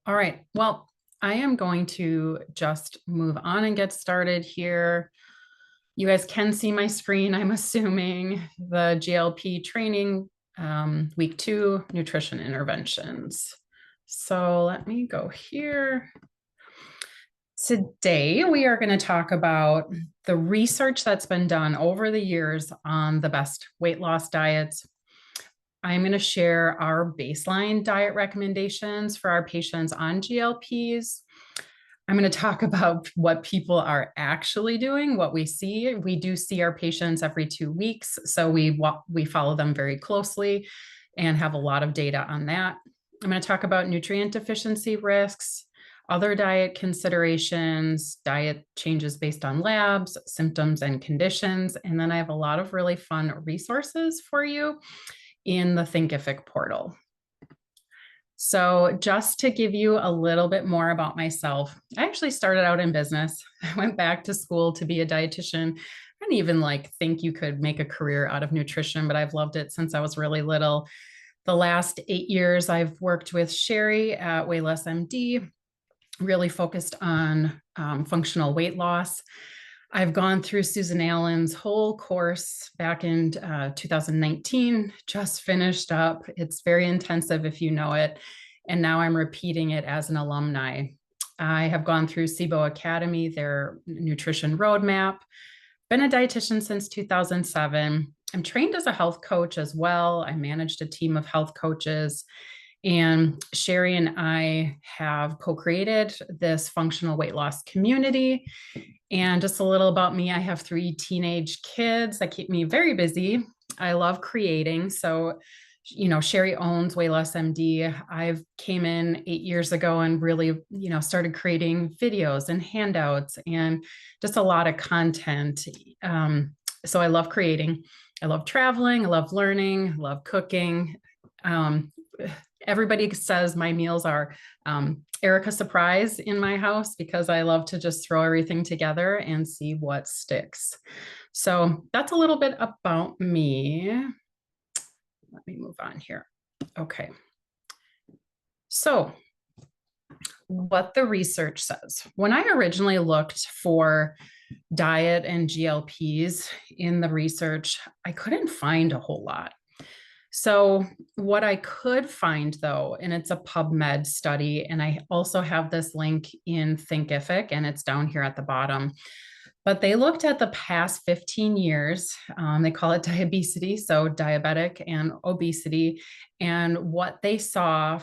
All right. Well, I am going to just move on and get started here. You guys can see my screen, I'm assuming, the GLP training, week 2, nutrition interventions. So let me go here. Today, we are going to talk about the research that's been done over the years on the best weight loss diets. I'm going to share our baseline diet recommendations for our patients on GLPs. I'm going to talk about what people are actually doing, what we see. We do see our patients every 2 weeks, so we follow them very closely and have a lot of data on that. I'm going to talk about nutrient deficiency risks, other diet considerations, diet changes based on labs, symptoms and conditions, and then I have a lot of really fun resources for you in the Thinkific portal. So just to give you a little bit more about myself, I actually started out in business. I went back to school to be a dietitian. I didn't even think you could make a career out of nutrition, but I've loved it since I was really little. The last 8 years, I've worked with Sherry at Wayless MD, really focused on functional weight loss. I've gone through Susan Allen's whole course back in 2019, just finished up. It's very intensive if you know it. And now I'm repeating it as an alumni. I have gone through SIBO Academy, their nutrition roadmap, been a dietitian since 2007. I'm trained as a health coach as well. I managed a team of health coaches. And Sherry and I have co-created this functional weight loss community. And just a little about me, I have 3 teenage kids that keep me very busy. I love creating. So, Sherry owns Wayless MD. I've came in 8 years ago and really, started creating videos and handouts and just a lot of content. So I love creating. I love traveling. I love learning. I love cooking. Everybody says my meals are Erica surprise in my house because I love to just throw everything together and see what sticks. So that's a little bit about me. Let me move on here. Okay. So what the research says. When I originally looked for diet and GLPs in the research, I couldn't find a whole lot. So what I could find though, and it's a PubMed study, and I also have this link in Thinkific and it's down here at the bottom, but they looked at the past 15 years. They call it diabesity, so diabetic and obesity. And what they saw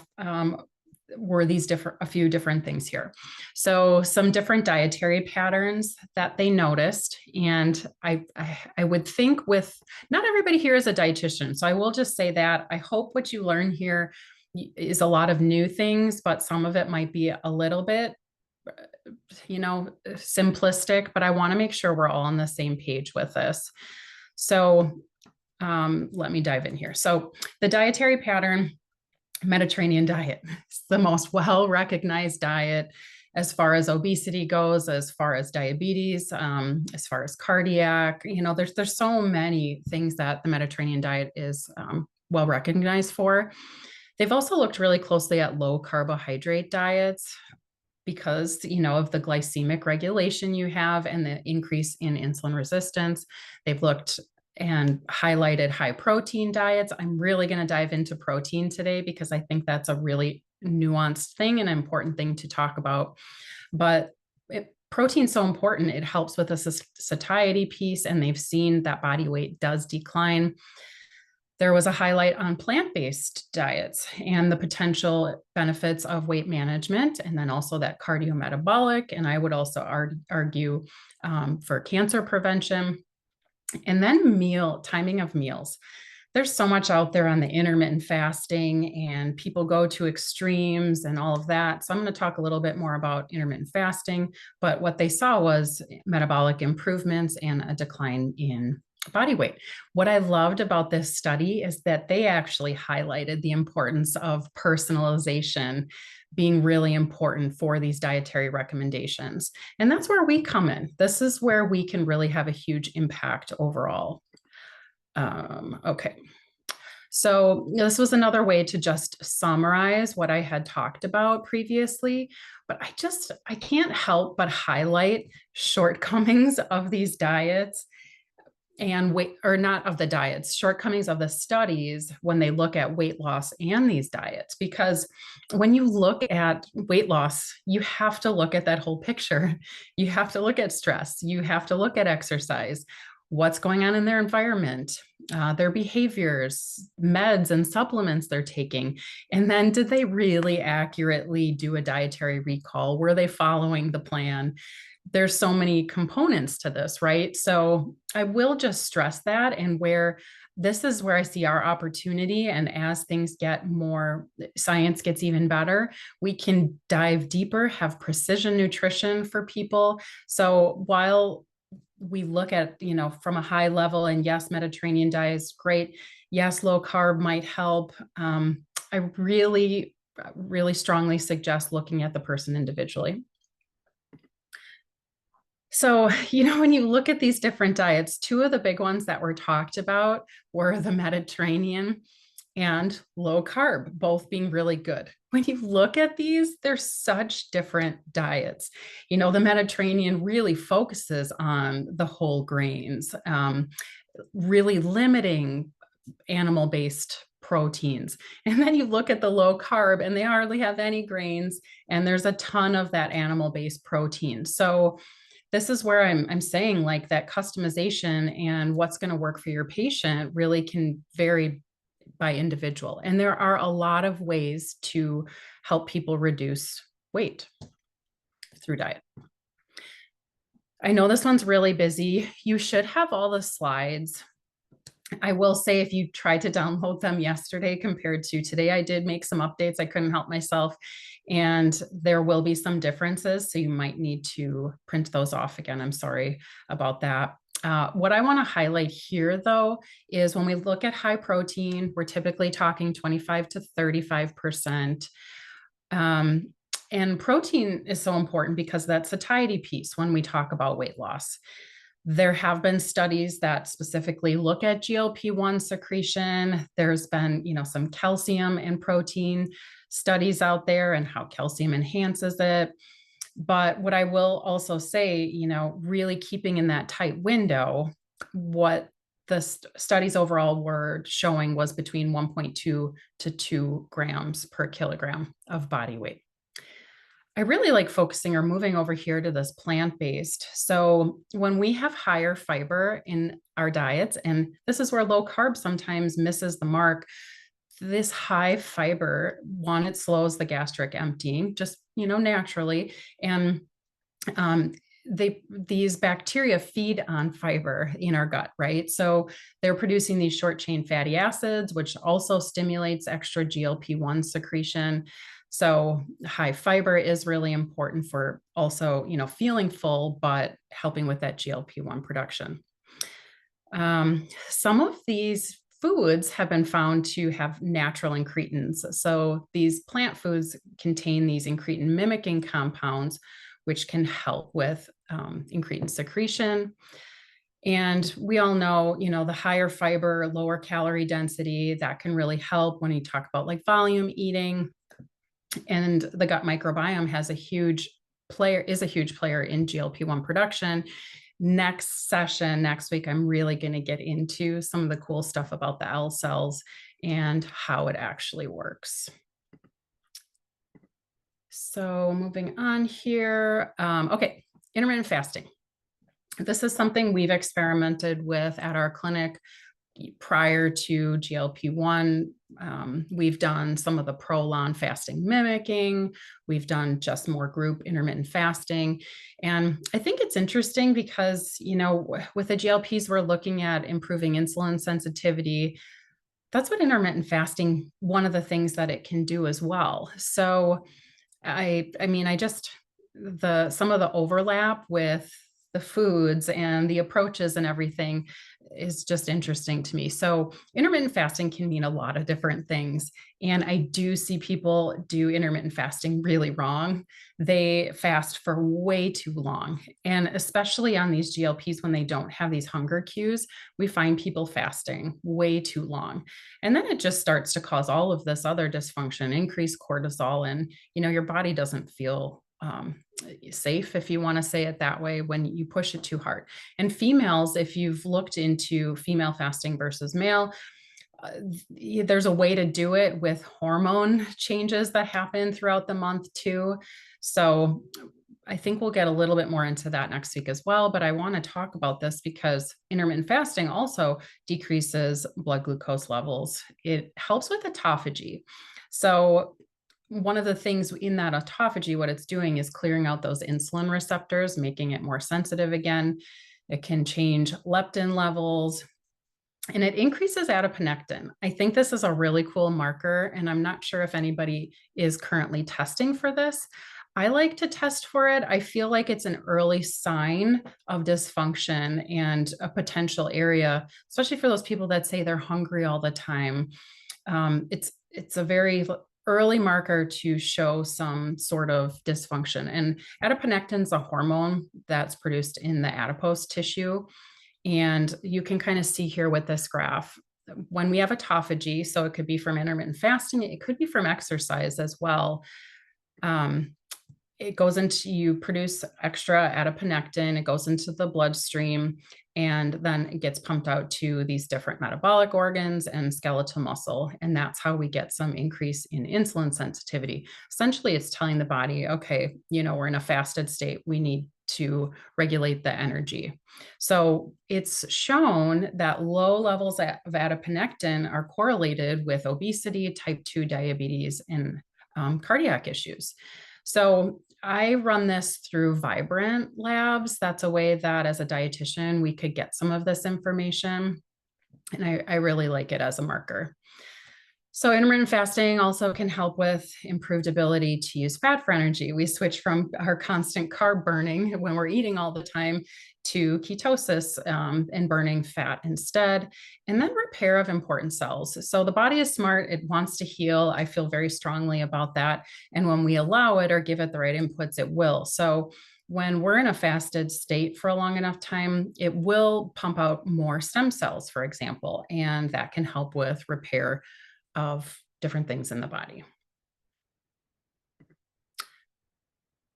were a few different things here. So some different dietary patterns that they noticed. And I would think with not everybody here is a dietitian. So I will just say that I hope what you learn here is a lot of new things, but some of it might be a little bit, simplistic, but I want to make sure we're all on the same page with this. So let me dive in here. So the dietary pattern, Mediterranean diet. It's the most well-recognized diet as far as obesity goes, as far as diabetes, as far as cardiac. There's so many things that the Mediterranean diet is well recognized for. They've also looked really closely at low carbohydrate diets because, of the glycemic regulation you have and the increase in insulin resistance. They've looked and highlighted high protein diets. I'm really going to dive into protein today because I think that's a really nuanced thing and an important thing to talk about. But protein's so important. It helps with the satiety piece, and they've seen that body weight does decline. There was a highlight on plant-based diets and the potential benefits of weight management, and then also that cardiometabolic, and I would also argue for cancer prevention. And then timing of meals. There's so much out there on the intermittent fasting, and people go to extremes and all of that. So I'm going to talk a little bit more about intermittent fasting, but what they saw was metabolic improvements and a decline in body weight. What I loved about this study is that they actually highlighted the importance of personalization being really important for these dietary recommendations. And that's where we come in. This is where we can really have a huge impact overall. Okay. So this was another way to just summarize what I had talked about previously, but I can't help but highlight shortcomings of these diets and weight, or not of the diets, shortcomings of the studies when they look at weight loss and these diets. Because when you look at weight loss, you have to look at that whole picture. You have to look at stress, you have to look at exercise, what's going on in their environment, their behaviors, meds and supplements they're taking. And then did they really accurately do a dietary recall? Were they following the plan? There's so many components to this, right? So I will just stress that, and where this is where I see our opportunity. And as things get more, science gets even better, we can dive deeper, have precision nutrition for people. So while we look at, from a high level, and yes, Mediterranean diet is great. Yes, low carb might help. I really, really strongly suggest looking at the person individually. So, when you look at these different diets, two of the big ones that were talked about were the Mediterranean and low carb, both being really good. When you look at these, they're such different diets. The Mediterranean really focuses on the whole grains, really limiting animal-based proteins. And then you look at the low carb and they hardly have any grains, and there's a ton of that animal-based protein. So this is where I'm saying, like, that customization and what's going to work for your patient really can vary by individual. And there are a lot of ways to help people reduce weight through diet. I know this one's really busy. You should have all the slides. I will say, if you tried to download them yesterday compared to today, I did make some updates. I couldn't help myself. And there will be some differences. So you might need to print those off again. I'm sorry about that. What I want to highlight here, though, is when we look at high protein, we're typically talking 25 to 35%. And protein is so important because that's a tidy piece when we talk about weight loss. There have been studies that specifically look at GLP-1 secretion. There's been, some calcium and protein studies out there and how calcium enhances it. But what I will also say, really keeping in that tight window, what the studies overall were showing was between 1.2 to 2 grams per kilogram of body weight. I really like focusing or moving over here to this plant-based. So when we have higher fiber in our diets, and this is where low carb sometimes misses the mark, this high fiber, one, it slows the gastric emptying just, naturally. And these bacteria feed on fiber in our gut, right? So they're producing these short chain fatty acids, which also stimulates extra GLP-1 secretion. So high fiber is really important for also, feeling full, but helping with that GLP-1 production. Some of these foods have been found to have natural incretins. So these plant foods contain these incretin mimicking compounds, which can help with incretin secretion. And we all know, the higher fiber, lower calorie density, that can really help when you talk about like volume eating. And the gut microbiome is a huge player in GLP-1 production. Next session, next week, I'm really going to get into some of the cool stuff about the L cells and how it actually works. So moving on here. Okay, intermittent fasting. This is something we've experimented with at our clinic prior to GLP-1. We've done some of the prolonged fasting mimicking. We've done just more group intermittent fasting. And I think it's interesting because, with the GLPs, we're looking at improving insulin sensitivity. That's what intermittent fasting, one of the things that it can do as well. So some of the overlap with the foods and the approaches and everything is just interesting to me. So intermittent fasting can mean a lot of different things. And I do see people do intermittent fasting really wrong. They fast for way too long. And especially on these GLPs, when they don't have these hunger cues, we find people fasting way too long. And then it just starts to cause all of this other dysfunction, increased cortisol, and your body doesn't feel safe, if you want to say it that way, when you push it too hard. And females, if you've looked into female fasting versus male, uh, there's a way to do it with hormone changes that happen throughout the month too. So I think we'll get a little bit more into that next week as well. But I want to talk about this because intermittent fasting also decreases blood glucose levels. It helps with autophagy. So one of the things in that autophagy, what it's doing is clearing out those insulin receptors, making it more sensitive again. It can change leptin levels, and it increases adiponectin. I think this is a really cool marker, and I'm not sure if anybody is currently testing for this. I like to test for it. I feel like it's an early sign of dysfunction and a potential area, especially for those people that say they're hungry all the time. It's a very early marker to show some sort of dysfunction. And adiponectin is a hormone that's produced in the adipose tissue. And you can kind of see here with this graph, when we have autophagy, so it could be from intermittent fasting, it could be from exercise as well. It goes into, you produce extra adiponectin, it goes into the bloodstream, and then it gets pumped out to these different metabolic organs and skeletal muscle. And that's how we get some increase in insulin sensitivity. Essentially, it's telling the body, okay, we're in a fasted state. We need to regulate the energy. So it's shown that low levels of adiponectin are correlated with obesity, type 2 diabetes, and cardiac issues. So I run this through Vibrant Labs. That's a way that as a dietitian, we could get some of this information. And I really like it as a marker. So intermittent fasting also can help with improved ability to use fat for energy. We switch from our constant carb burning when we're eating all the time to ketosis and burning fat instead, and then repair of important cells. So the body is smart. It wants to heal. I feel very strongly about that. And when we allow it or give it the right inputs, it will. So when we're in a fasted state for a long enough time, it will pump out more stem cells, for example, and that can help with repair of different things in the body.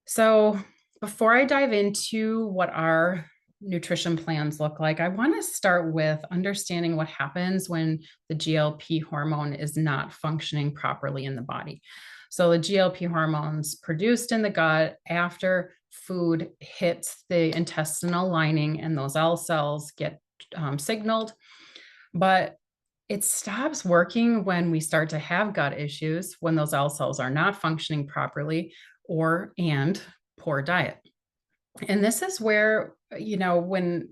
So before I dive into what our nutrition plans look like, I want to start with understanding what happens when the GLP hormone is not functioning properly in the body. So the GLP hormones produced in the gut after food hits the intestinal lining, and those L cells get signaled. But it stops working when we start to have gut issues, when those L cells are not functioning properly, and poor diet. And this is where, when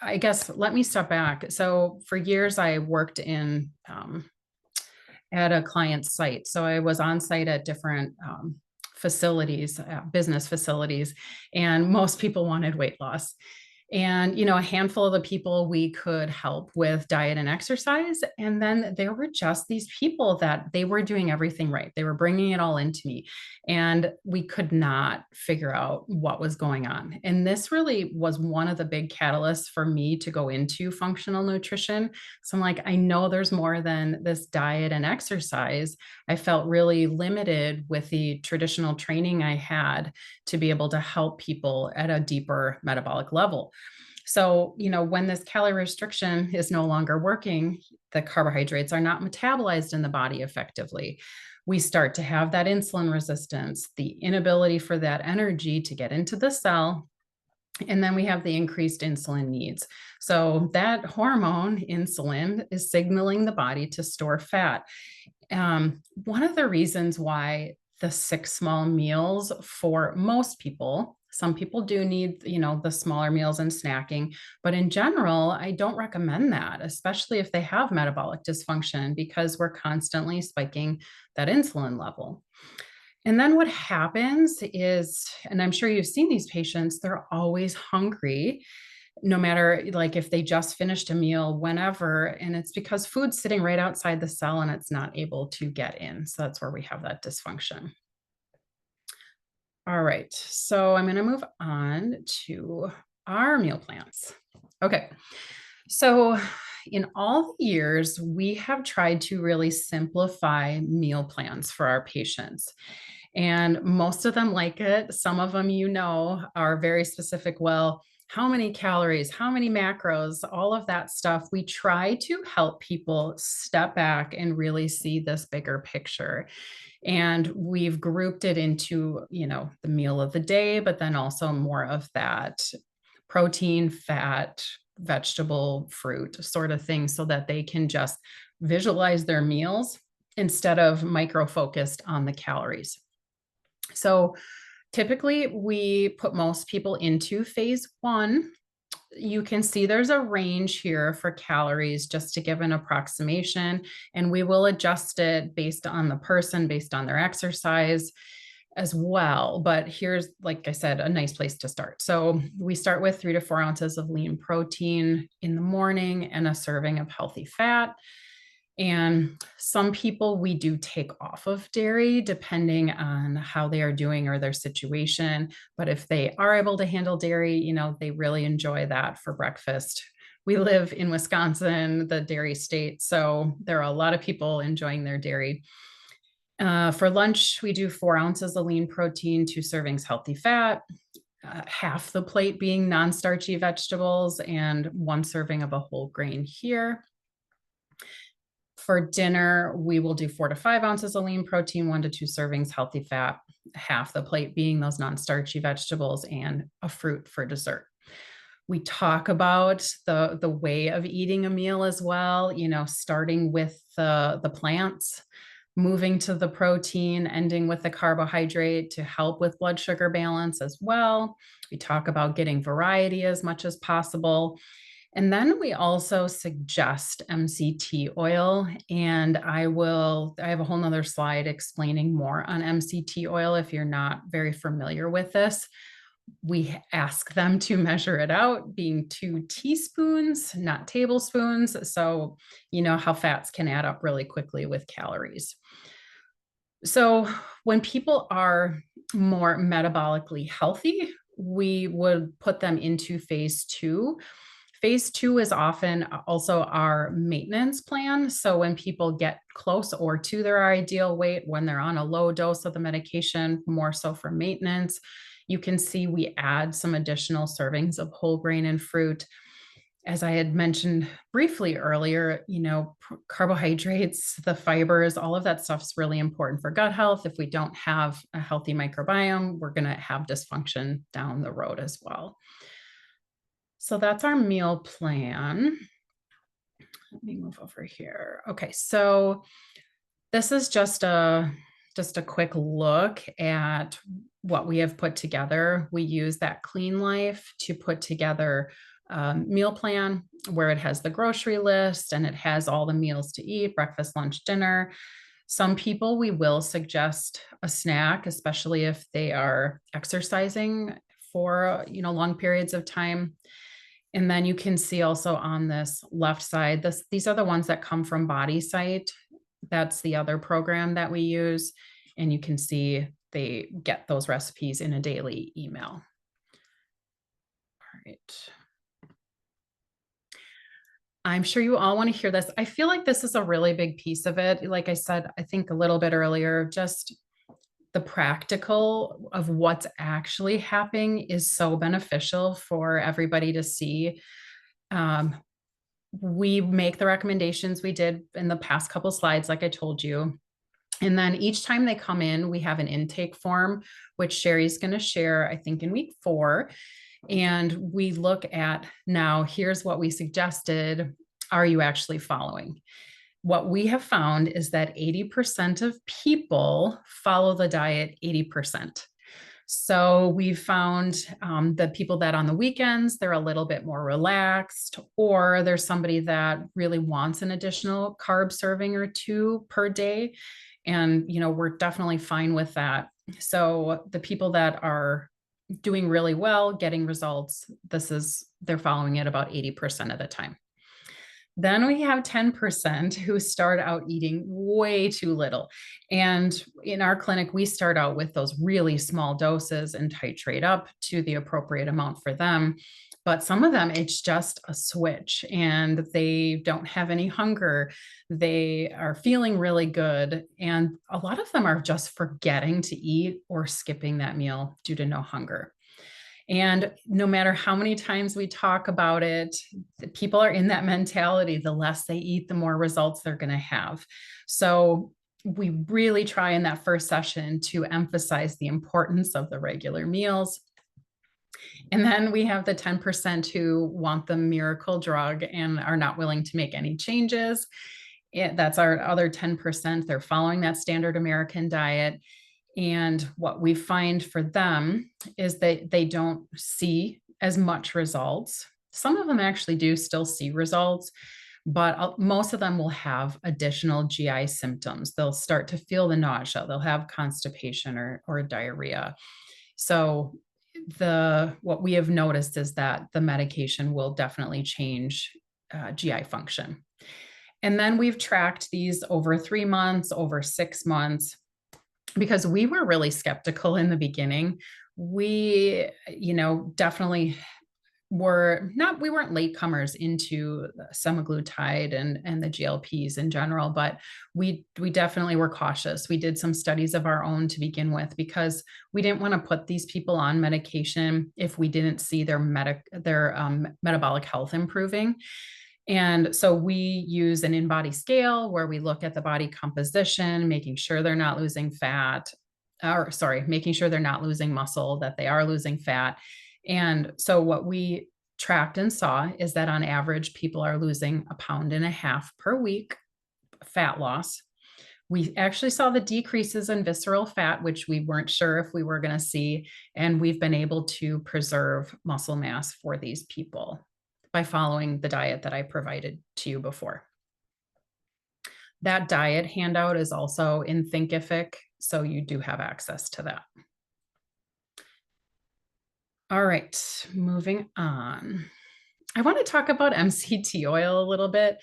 I guess, let me step back. So for years, I worked at a client's site. So I was on site at different facilities, business facilities, and most people wanted weight loss. And, a handful of the people we could help with diet and exercise. And then there were just these people that they were doing everything right. They were bringing it all into me, and we could not figure out what was going on. And this really was one of the big catalysts for me to go into functional nutrition. So I'm like, I know there's more than this diet and exercise. I felt really limited with the traditional training I had to be able to help people at a deeper metabolic level. So, when this calorie restriction is no longer working, the carbohydrates are not metabolized in the body effectively. We start to have that insulin resistance, the inability for that energy to get into the cell. And then we have the increased insulin needs. So that hormone, insulin, is signaling the body to store fat. One of the reasons why the 6 small meals for most people, some people do need, the smaller meals and snacking, but in general, I don't recommend that, especially if they have metabolic dysfunction, because we're constantly spiking that insulin level. And then what happens is, and I'm sure you've seen these patients, they're always hungry, no matter like if they just finished a meal, whenever. And it's because food's sitting right outside the cell and it's not able to get in. So that's where we have that dysfunction. All right, so I'm going to move on to our meal plans. Okay, so in all the years, we have tried to really simplify meal plans for our patients. And most of them like it. Some of them, are very specific. Well, how many calories, how many macros, all of that stuff. We try to help people step back and really see this bigger picture. And we've grouped it into, the meal of the day, but then also more of that protein, fat, vegetable, fruit sort of thing so that they can just visualize their meals instead of micro focused on the calories. So typically we put most people into phase 1. You can see there's a range here for calories just to give an approximation, and we will adjust it based on the person, based on their exercise as well. But here's, like I said, a nice place to start. So we start with 3 to 4 ounces of lean protein in the morning and a serving of healthy fat. And some people we do take off of dairy depending on how they are doing or their situation. But if they are able to handle dairy, they really enjoy that for breakfast. We live in Wisconsin, the dairy state, so there are a lot of people enjoying their dairy. For lunch, we do 4 ounces of lean protein, 2 servings healthy fat, half the plate being non-starchy vegetables, and 1 serving of a whole grain here. For dinner, we will do 4 to 5 ounces of lean protein, 1 to 2 servings healthy fat, half the plate being those non-starchy vegetables, and a fruit for dessert. We talk about the way of eating a meal as well, starting with the plants, moving to the protein, ending with the carbohydrate to help with blood sugar balance as well. We talk about getting variety as much as possible. And then we also suggest MCT oil. And I have a whole nother slide explaining more on MCT oil if you're not very familiar with this. We ask them to measure it out, being 2 teaspoons, not tablespoons. So you know how fats can add up really quickly with calories. So when people are more metabolically healthy, we would put them into phase 2. Phase 2 is often also our maintenance plan. So when people get close or to their ideal weight, when they're on a low dose of the medication, more so for maintenance, you can see we add some additional servings of whole grain and fruit. As I had mentioned briefly earlier, carbohydrates, the fibers, all of that stuff's really important for gut health. If we don't have a healthy microbiome, we're going to have dysfunction down the road as well. So that's our meal plan. Let me move over here. Okay, so this is just a quick look at what we have put together. We use that Clean Life to put together a meal plan where it has the grocery list and it has all the meals to eat, breakfast, lunch, dinner. Some people we will suggest a snack, especially if they are exercising for long periods of time. And then you can see also on this left side, these are the ones that come from Body Sight. That's the other program that we use. And you can see they get those recipes in a daily email. All right. I'm sure you all want to hear this. I feel like this is a really big piece of it. Like I said, I think a little bit earlier, just the practical of what's actually happening is so beneficial for everybody to see. We make the recommendations we did in the past couple slides, like I told you. And then each time they come in, we have an intake form, which Sherry's going to share, I think, in week 4. And we look at now, here's what we suggested. Are you actually following? What we have found is that 80% of people follow the diet 80%. So we've found the people that on the weekends, they're a little bit more relaxed, or there's somebody that really wants an additional carb serving or 2 per day. And, we're definitely fine with that. So the people that are doing really well, getting results, they're following it about 80% of the time. Then we have 10% who start out eating way too little. And in our clinic, we start out with those really small doses and titrate up to the appropriate amount for them. But some of them, it's just a switch and they don't have any hunger. They are feeling really good. And a lot of them are just forgetting to eat or skipping that meal due to no hunger. And no matter how many times we talk about it, people are in that mentality. The less they eat, the more results they're going to have. So we really try in that first session to emphasize the importance of the regular meals. And then we have the 10% who want the miracle drug and are not willing to make any changes. That's our other 10%. They're following that standard American diet. And what we find for them is that they don't see as much results. Some of them actually do still see results, but most of them will have additional GI symptoms. They'll start to feel the nausea, they'll have constipation or diarrhea. So what we have noticed is that the medication will definitely change GI function. And then we've tracked these over 3 months, over 6 months, because we were really skeptical in the beginning. We, definitely we weren't latecomers into semaglutide and the GLPs in general, but we definitely were cautious. We did some studies of our own to begin with because we didn't want to put these people on medication if we didn't see their metabolic health improving. And so we use an in-body scale where we look at the body composition, making sure they're not losing making sure they're not losing muscle, that they are losing fat. And so what we tracked and saw is that on average, people are losing 1.5 pounds per week fat loss. We actually saw the decreases in visceral fat, which we weren't sure if we were going to see. And we've been able to preserve muscle mass for these people by following the diet that I provided to you before. That diet handout is also in Thinkific, so you do have access to that. All right, moving on. I want to talk about MCT oil a little bit.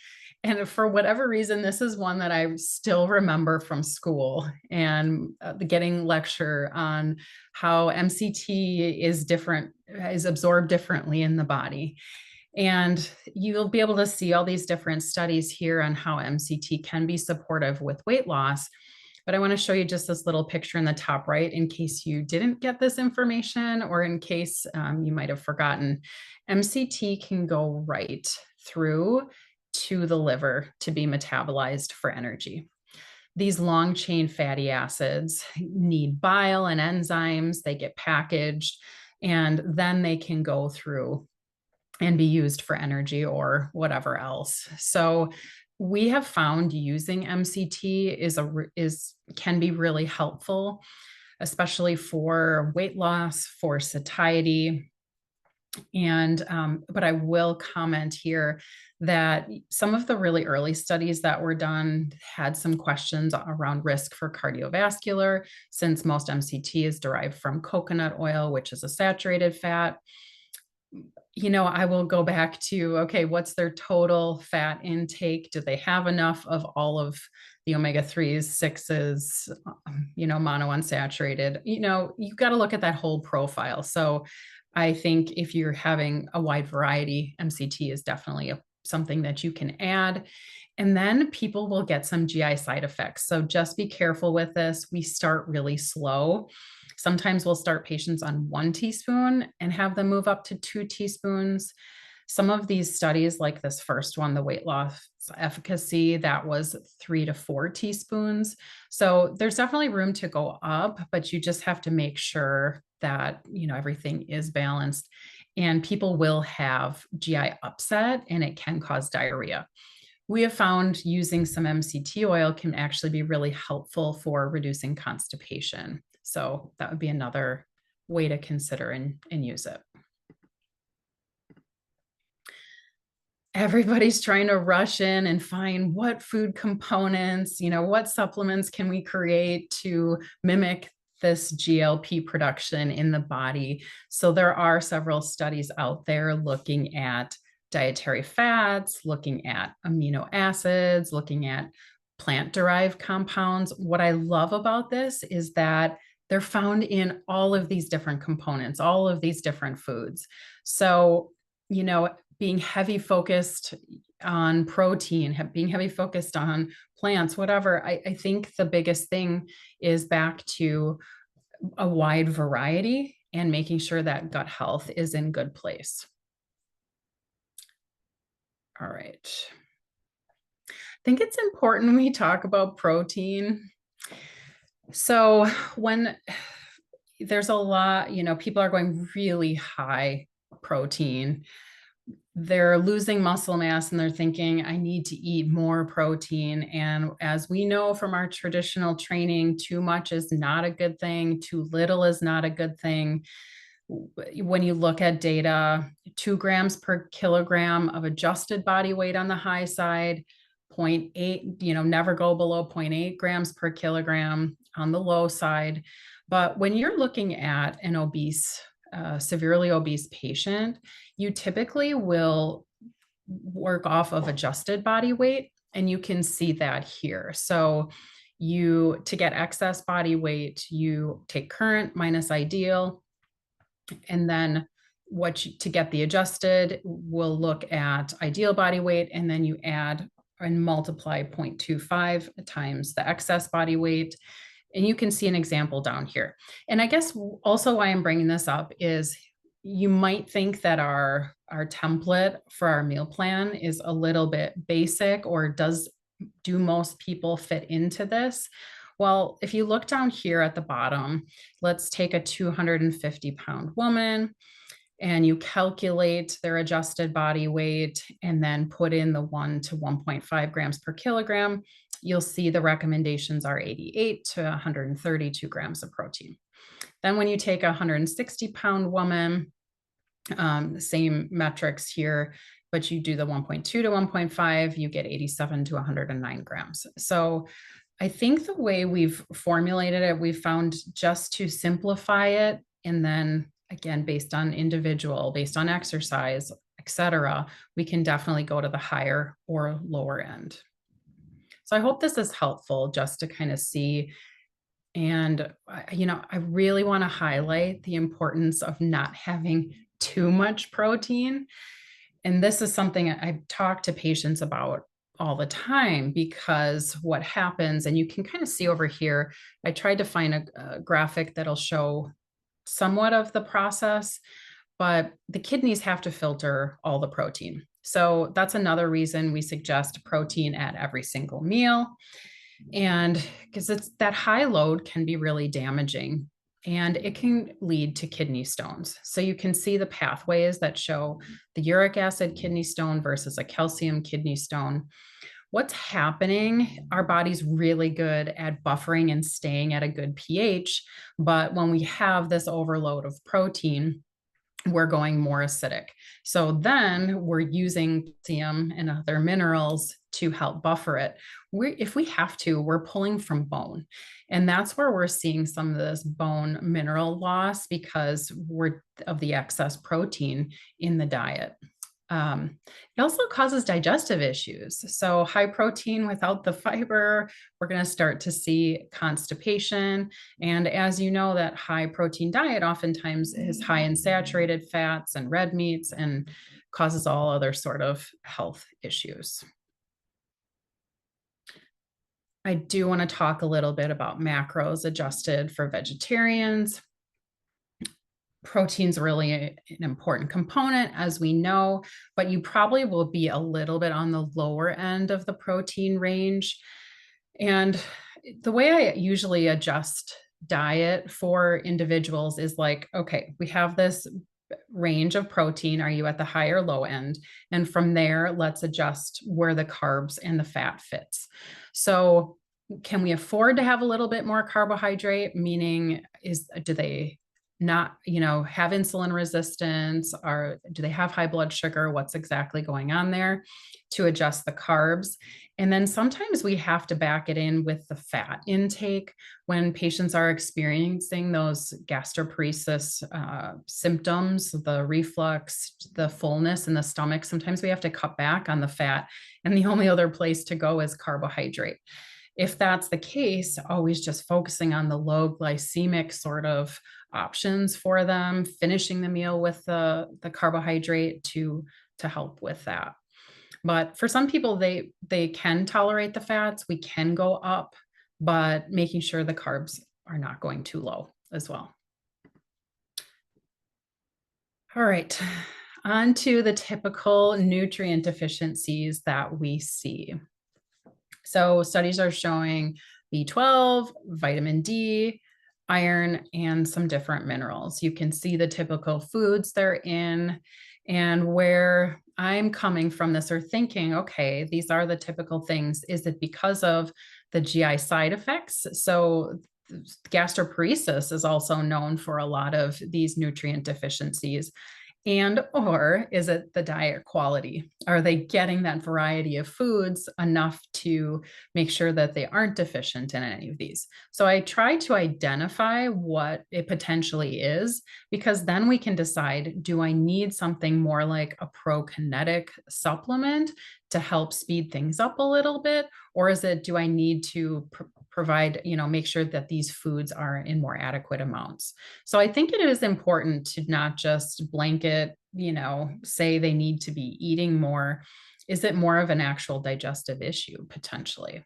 And for whatever reason, this is one that I still remember from school and getting lecture on how MCT is absorbed differently in the body. And you'll be able to see all these different studies here on how MCT can be supportive with weight loss. But I want to show you just this little picture in the top right in case you didn't get this information or in case you might have forgotten. MCT can go right through to the liver to be metabolized for energy. These long chain fatty acids need bile and enzymes. They get packaged and then they can go through and be used for energy or whatever else. So we have found using MCT can be really helpful, especially for weight loss, for satiety. And but I will comment here that some of the really early studies that were done had some questions around risk for cardiovascular, since most MCT is derived from coconut oil, which is a saturated fat. I will go back to, okay, what's their total fat intake? Do they have enough of all of the omega-3s, 6s, monounsaturated? You've got to look at that whole profile. So I think if you're having a wide variety, MCT is definitely something that you can add. And then people will get some GI side effects. So just be careful with this. We start really slow. Sometimes we'll start patients on 1 teaspoon and have them move up to 2 teaspoons. Some of these studies, like this first one, the weight loss efficacy, that was 3 to 4 teaspoons. So there's definitely room to go up, but you just have to make sure that, everything is balanced. And people will have GI upset and it can cause diarrhea. We have found using some MCT oil can actually be really helpful for reducing constipation. So that would be another way to consider and use it. everybody's trying to rush in and find what food components, what supplements can we create to mimic this GLP production in the body. So there are several studies out there looking at dietary fats, looking at amino acids, looking at plant-derived compounds. What I love about this is that they're found in all of these different components, all of these different foods. So, being heavy focused on protein, being heavy focused on plants, whatever, I think the biggest thing is back to a wide variety and making sure that gut health is in good place. All right. I think it's important we talk about protein. So when there's a lot, people are going really high protein, they're losing muscle mass and they're thinking, I need to eat more protein. And as we know from our traditional training, too much is not a good thing. Too little is not a good thing. When you look at data, 2 grams per kilogram of adjusted body weight on the high side, 0.8, never go below 0.8 grams per kilogram on the low side. But when you're looking at an obese, severely obese patient, you typically will work off of adjusted body weight, and you can see that here. So to get excess body weight, you take current minus ideal, and then to get the adjusted, we'll look at ideal body weight, and then you add and multiply 0.25 times the excess body weight. And you can see an example down here. And I guess also why I'm bringing this up is you might think that our template for our meal plan is a little bit basic, or do most people fit into this? Well, if you look down here at the bottom, let's take a 250-pound woman and you calculate their adjusted body weight and then put in the 1 to 1.5 grams per kilogram. You'll see the recommendations are 88 to 132 grams of protein. Then when you take a 160-pound woman, same metrics here, but you do the 1.2 to 1.5, you get 87 to 109 grams. So I think the way we've formulated it, we've found just to simplify it, and then again, based on individual, based on exercise, et cetera, we can definitely go to the higher or lower end. So I hope this is helpful just to kind of see. And, I really want to highlight the importance of not having too much protein. And this is something I talk to patients about all the time, because what happens, and you can kind of see over here, I tried to find a graphic that'll show somewhat of the process, but the kidneys have to filter all the protein. So that's another reason we suggest protein at every single meal. And because that high load can be really damaging, and it can lead to kidney stones. So you can see the pathways that show the uric acid kidney stone versus a calcium kidney stone. What's happening, our body's really good at buffering and staying at a good pH, but when we have this overload of protein, we're going more acidic. So then we're using calcium and other minerals to help buffer it. If we have to, we're pulling from bone. And that's where we're seeing some of this bone mineral loss because of the excess protein in the diet. It also causes digestive issues. So high protein without the fiber, we're going to start to see constipation. And as you know, that high protein diet oftentimes is high in saturated fats and red meats and causes all other sort of health issues. I do want to talk a little bit about macros adjusted for vegetarians. Protein's really an important component, as we know, but you probably will be a little bit on the lower end of the protein range. And the way I usually adjust diet for individuals is like, okay, we have this range of protein. Are you at the high or low end? And from there, let's adjust where the carbs and the fat fits. So can we afford to have a little bit more carbohydrate? Meaning, do they not, have insulin resistance, or do they have high blood sugar? What's exactly going on there to adjust the carbs? And then sometimes we have to back it in with the fat intake when patients are experiencing those gastroparesis symptoms, the reflux, the fullness in the stomach. Sometimes we have to cut back on the fat, and the only other place to go is carbohydrate. If that's the case, always just focusing on the low glycemic sort of options for them, finishing the meal with the carbohydrate to help with that. But for some people, they can tolerate the fats. We can go up, but making sure the carbs are not going too low as well. All right, on to the typical nutrient deficiencies that we see. So studies are showing B12, vitamin D, iron, and some different minerals. You can see the typical foods they're in, and where I'm coming from this or thinking, okay, these are the typical things. Is it because of the GI side effects? So gastroparesis is also known for a lot of these nutrient deficiencies. And or is it the diet quality? Are they getting that variety of foods enough to make sure that they aren't deficient in any of these? So I try to identify what it potentially is, because then we can decide, do I need something more like a prokinetic supplement to help speed things up a little bit? Or is it, do I need to provide, make sure that these foods are in more adequate amounts? So I think it is important to not just blanket, say they need to be eating more. Is it more of an actual digestive issue potentially?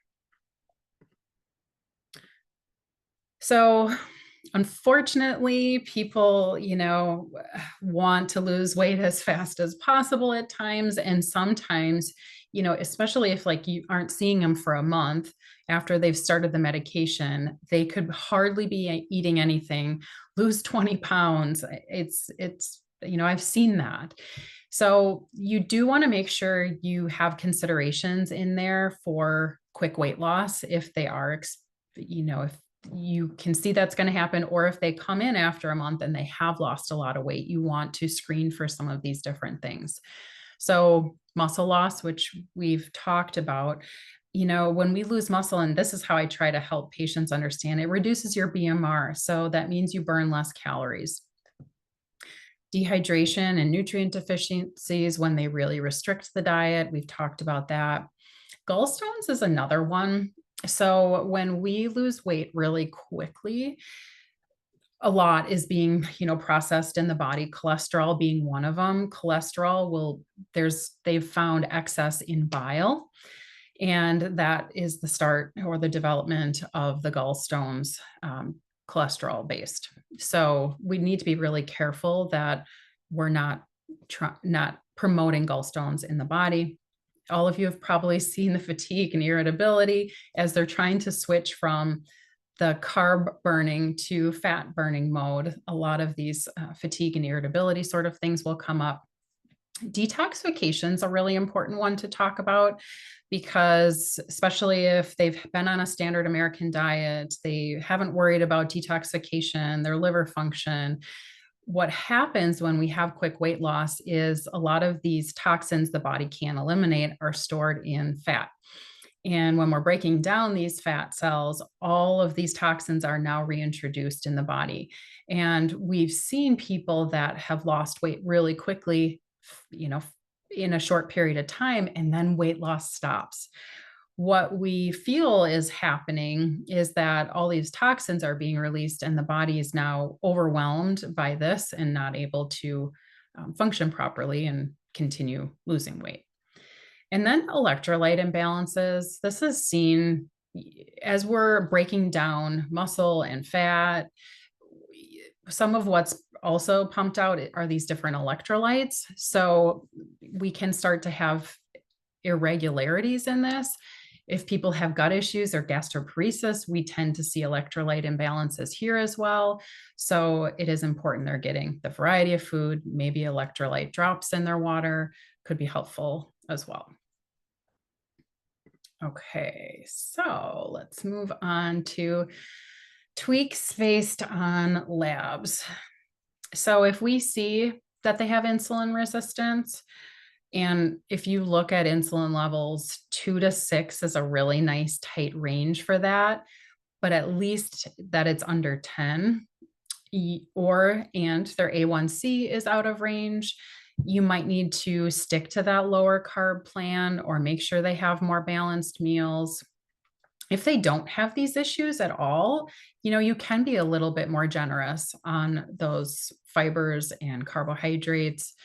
So unfortunately, people, want to lose weight as fast as possible at times. And sometimes, especially if like you aren't seeing them for a month after they've started the medication, they could hardly be eating anything, lose 20 pounds. It's, I've seen that. So you do want to make sure you have considerations in there for quick weight loss if they are, if you can see that's going to happen, or if they come in after a month and they have lost a lot of weight, you want to screen for some of these different things. So muscle loss, which we've talked about, when we lose muscle, and this is how I try to help patients understand, it reduces your BMR. So that means you burn less calories. Dehydration and nutrient deficiencies when they really restrict the diet. We've talked about that. Gallstones is another one. So when we lose weight really quickly, a lot is being, processed in the body, cholesterol being one of them. Cholesterol they've found excess in bile, and that is the start or the development of the gallstones, cholesterol based. So we need to be really careful that we're not promoting gallstones in the body. All of you have probably seen the fatigue and irritability as they're trying to switch from the carb burning to fat burning mode. A lot of these fatigue and irritability sort of things will come up. Detoxification is a really important one to talk about, because especially if they've been on a standard American diet, they haven't worried about detoxification, their liver function. What happens when we have quick weight loss is a lot of these toxins the body can't eliminate are stored in fat. And when we're breaking down these fat cells, all of these toxins are now reintroduced in the body. And we've seen people that have lost weight really quickly, in a short period of time, and then weight loss stops. What we feel is happening is that all these toxins are being released, and the body is now overwhelmed by this and not able to function properly and continue losing weight. And then electrolyte imbalances. This is seen as we're breaking down muscle and fat. Some of what's also pumped out are these different electrolytes. So we can start to have irregularities in this. If people have gut issues or gastroparesis, we tend to see electrolyte imbalances here as well. So it is important they're getting the variety of food, maybe electrolyte drops in their water could be helpful as well. Okay, so let's move on to tweaks based on labs. So if we see that they have insulin resistance, and if you look at insulin levels, 2 to 6 is a really nice tight range for that, but at least that it's under 10, and their A1C is out of range, you might need to stick to that lower carb plan or make sure they have more balanced meals. If they don't have these issues at all, you can be a little bit more generous on those fibers and carbohydrates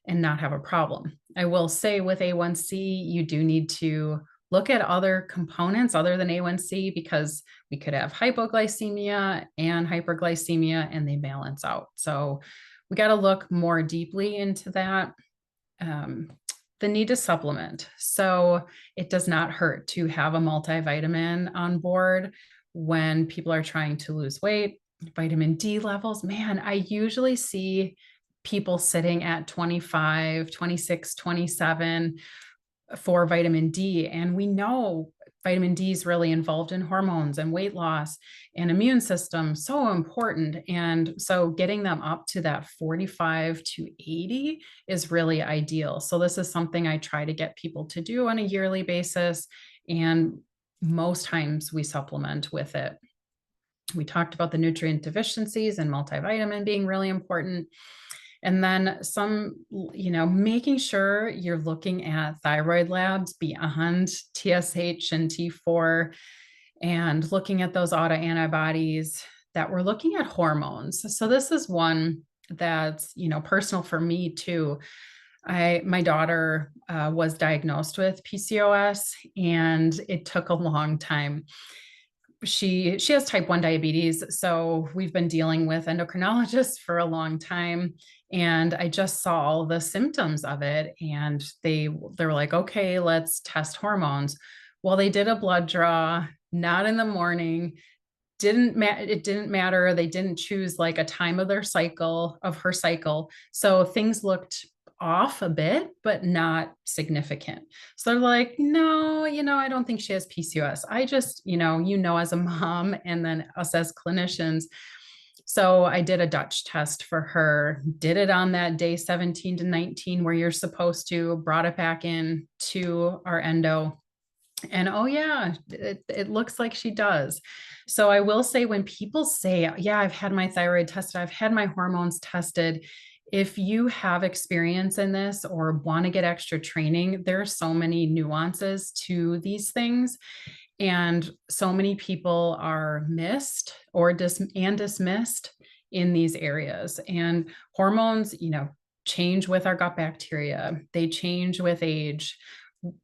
and not have a problem. I will say with A1C, you do need to look at other components other than A1C, because we could have hypoglycemia and hyperglycemia and they balance out. So we got to look more deeply into that. Um, the need to supplement. So it does not hurt to have a multivitamin on board when people are trying to lose weight. Vitamin D levels, man, I usually see people sitting at 25, 26, 27 for vitamin D. And we know vitamin D is really involved in hormones and weight loss and immune system, so important. And so getting them up to that 45 to 80 is really ideal. So this is something I try to get people to do on a yearly basis. And most times we supplement with it. We talked about the nutrient deficiencies and multivitamin being really important. And then making sure you're looking at thyroid labs beyond TSH and T4 and looking at those autoantibodies, that we're looking at hormones. So this is one that's, personal for me too. My daughter was diagnosed with PCOS, and it took a long time. She has type 1 diabetes, so we've been dealing with endocrinologists for a long time, and I just saw all the symptoms of it, and they were like, okay, let's test hormones. Well, they did a blood draw, not in the morning. It didn't matter. They didn't choose like a time of her cycle. So things looked off a bit, but not significant. So they're like, no, I don't think she has PCOS. I just, as a mom and then us as clinicians. So I did a Dutch test for her, did it on that day 17 to 19 where you're supposed to, brought it back in to our endo. And oh yeah, it looks like she does. So I will say, when people say, yeah, I've had my thyroid tested, I've had my hormones tested, if you have experience in this or want to get extra training, there are so many nuances to these things. And so many people are missed or dismissed in these areas. And hormones, change with our gut bacteria. They change with age.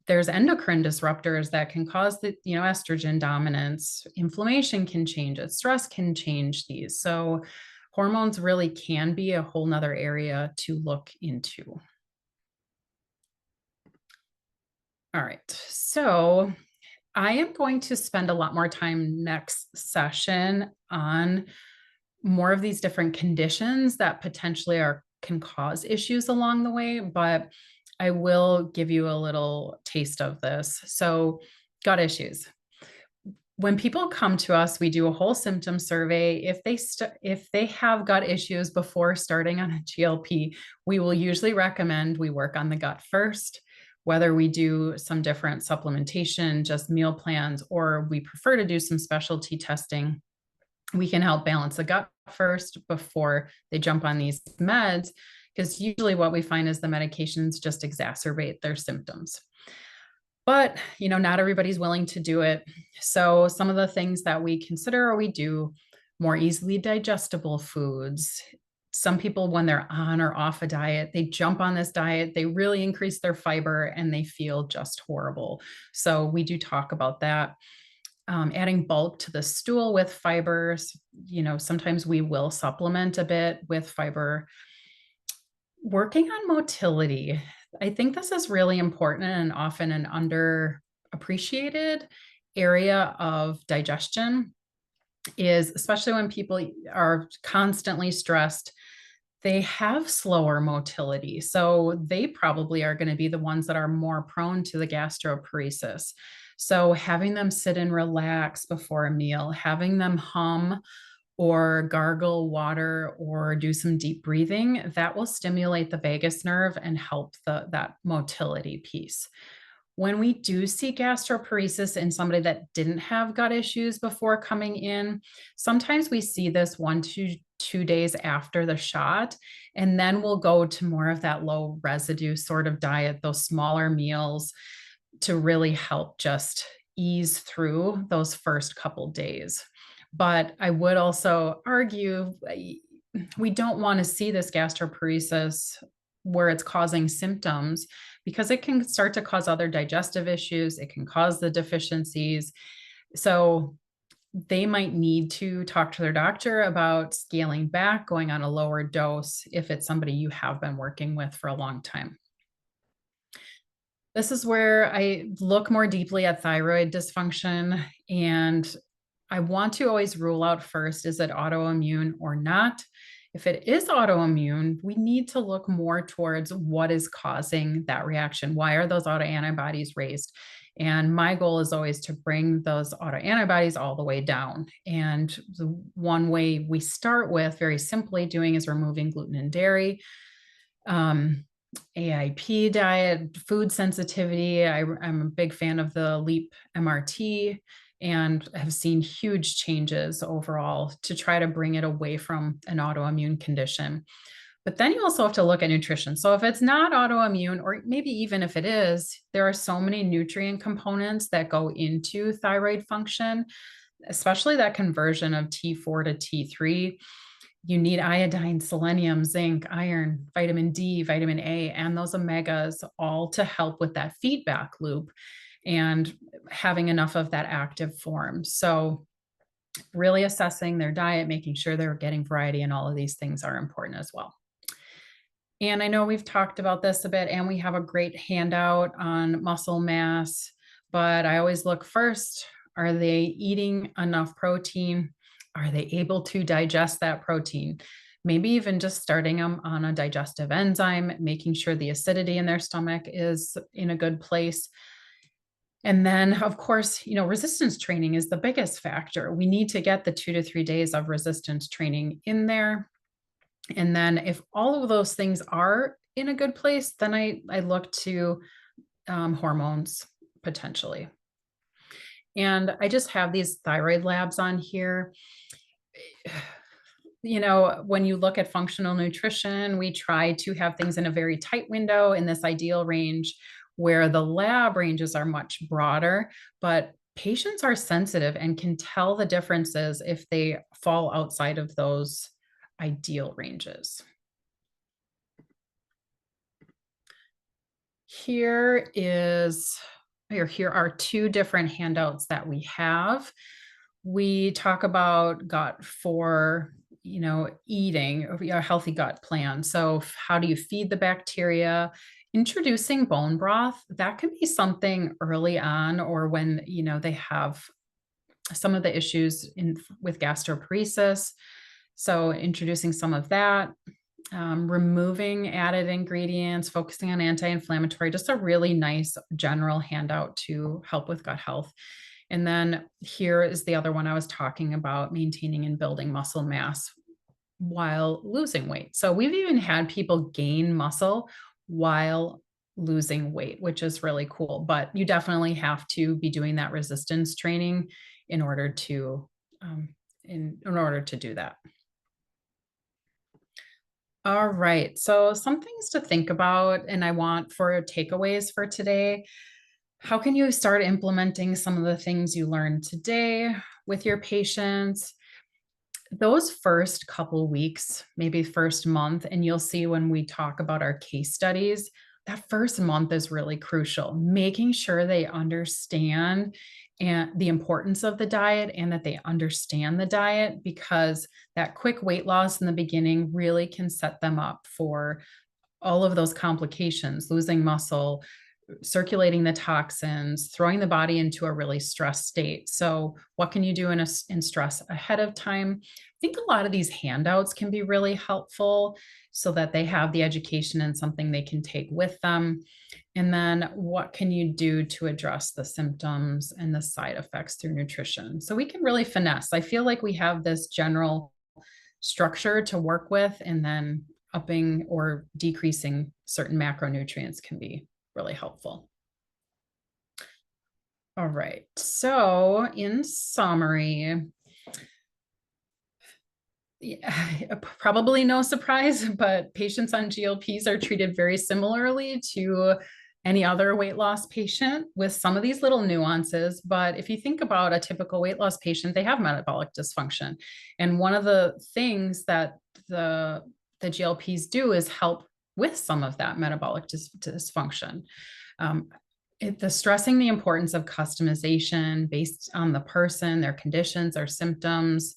There's endocrine disruptors that can cause the, estrogen dominance. Inflammation can change it. Stress can change these. So hormones really can be a whole nother area to look into. All right. So I am going to spend a lot more time next session on more of these different conditions that potentially can cause issues along the way, but I will give you a little taste of this. So gut issues. When people come to us, we do a whole symptom survey. If they have gut issues before starting on a GLP, we will usually recommend we work on the gut first, whether we do some different supplementation, just meal plans, or we prefer to do some specialty testing. We can help balance the gut first before they jump on these meds, because usually what we find is the medications just exacerbate their symptoms. But, not everybody's willing to do it. So some of the things that we consider or we do: more easily digestible foods. Some people, when they're on or off a diet, they jump on this diet, they really increase their fiber and they feel just horrible. So we do talk about that. Adding bulk to the stool with fibers. Sometimes we will supplement a bit with fiber. Working on motility. I think this is really important and often an underappreciated area of digestion, is especially when people are constantly stressed, they have slower motility. So they probably are going to be the ones that are more prone to the gastroparesis. So having them sit and relax before a meal, having them hum or gargle water or do some deep breathing, that will stimulate the vagus nerve and help that motility piece. When we do see gastroparesis in somebody that didn't have gut issues before coming in, sometimes we see this 1 to 2 days after the shot, and then we'll go to more of that low residue sort of diet, those smaller meals to really help just ease through those first couple days. But I would also argue we don't want to see this gastroparesis where it's causing symptoms because it can start to cause other digestive issues. It can cause the deficiencies. So they might need to talk to their doctor about scaling back, going on a lower dose if it's somebody you have been working with for a long time. This is where I look more deeply at thyroid dysfunction, and I want to always rule out first, is it autoimmune or not? If it is autoimmune, we need to look more towards what is causing that reaction. Why are those autoantibodies raised? And my goal is always to bring those autoantibodies all the way down. And the one way we start with, very simply doing, is removing gluten and dairy. AIP diet, food sensitivity. I'm a big fan of the LEAP MRT and have seen huge changes overall to try to bring it away from an autoimmune condition. But then you also have to look at nutrition. So if it's not autoimmune, or maybe even if it is, there are so many nutrient components that go into thyroid function, especially that conversion of T4 to T3. You need iodine, selenium, zinc, iron, vitamin D, vitamin A, and those omegas all to help with that feedback loop and having enough of that active form. So really assessing their diet, making sure they're getting variety, and all of these things are important as well. And I know we've talked about this a bit, and we have a great handout on muscle mass, but I always look first, are they eating enough protein? Are they able to digest that protein? Maybe even just starting them on a digestive enzyme, making sure the acidity in their stomach is in a good place. And then, of course, resistance training is the biggest factor. We need to get the 2 to 3 days of resistance training in there. And then if all of those things are in a good place, then I look to hormones potentially. And I just have these thyroid labs on here. When you look at functional nutrition, we try to have things in a very tight window in this ideal range, where the lab ranges are much broader, but patients are sensitive and can tell the differences if they fall outside of those ideal ranges. Here are 2 different handouts that we have. We talk about gut for, eating a healthy gut plan. So how do you feed the bacteria? Introducing bone broth, that can be something early on, or when, they have some of the issues with gastroparesis. So introducing some of that, removing added ingredients, focusing on anti-inflammatory, just a really nice general handout to help with gut health. And then here is the other one I was talking about, maintaining and building muscle mass while losing weight. So we've even had people gain muscle while losing weight, which is really cool. But you definitely have to be doing that resistance training in order to do that. All right. So some things to think about, and I want for takeaways for today. How can you start implementing some of the things you learned today with your patients? Those first couple weeks, maybe first month, and you'll see when we talk about our case studies, that first month is really crucial, making sure they understand and the importance of the diet, and that they understand the diet, because that quick weight loss in the beginning really can set them up for all of those complications, losing muscle, circulating the toxins, throwing the body into a really stressed state. So what can you do in stress ahead of time? I think a lot of these handouts can be really helpful so that they have the education and something they can take with them. And then what can you do to address the symptoms and the side effects through nutrition? So we can really finesse. I feel like we have this general structure to work with, and then upping or decreasing certain macronutrients can be really helpful. All right. So in summary, yeah, probably no surprise, but patients on GLPs are treated very similarly to any other weight loss patient with some of these little nuances. But if you think about a typical weight loss patient, they have metabolic dysfunction. And one of the things that the GLPs do is help with some of that metabolic dysfunction. The stressing the importance of customization based on the person, their conditions, their symptoms,